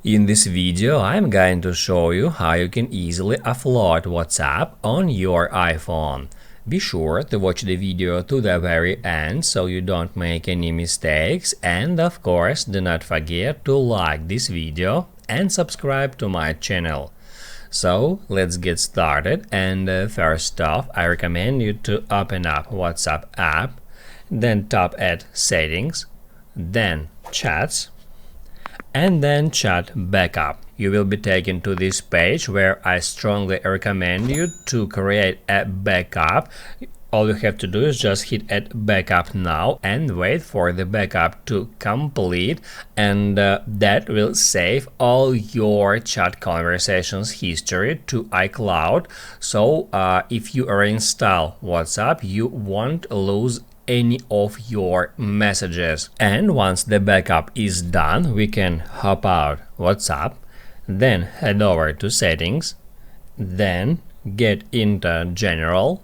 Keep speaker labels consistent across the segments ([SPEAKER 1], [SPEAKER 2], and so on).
[SPEAKER 1] In this video, I'm going to show you how you can easily offload WhatsApp on your iPhone. Be sure to watch the video to the very end so you don't make any mistakes, and of course do not forget to like this video and subscribe to my channel. So let's get started, and first off I recommend you to open up WhatsApp app, then tap at Settings, then Chats, and then Chat Backup. You will be taken to this page where I strongly recommend you to create a backup. All you have to do is just hit at backup now and wait for the backup to complete, and that will save all your chat conversations history to iCloud. So if you reinstall WhatsApp, you won't lose any of your messages. And once the backup is done, we can hop out WhatsApp, then head over to Settings, then get into General,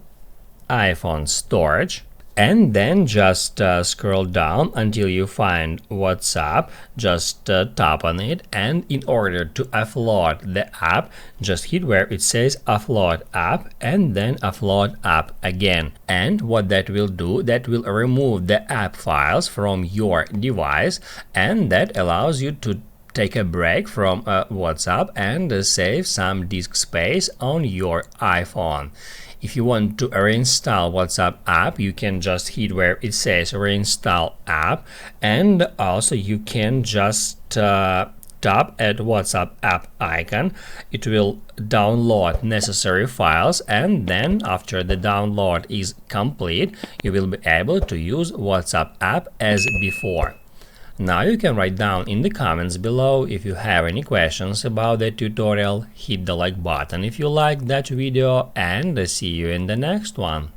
[SPEAKER 1] iPhone Storage, and then just scroll down until you find WhatsApp. Just tap on it, and in order to offload the app, just hit where it says Offload App and then Offload App again. And what that will do, that will remove the app files from your device, and that allows you to take a break from WhatsApp and save some disk space on your iPhone. If you want to reinstall WhatsApp app, you can just hit where it says reinstall app, and also you can just tap at WhatsApp app icon. It will download necessary files, and then after the download is complete, you will be able to use WhatsApp app as before. Now you can write down in the comments below if you have any questions about the tutorial. Hit the like button if you liked that video, and see you in the next one.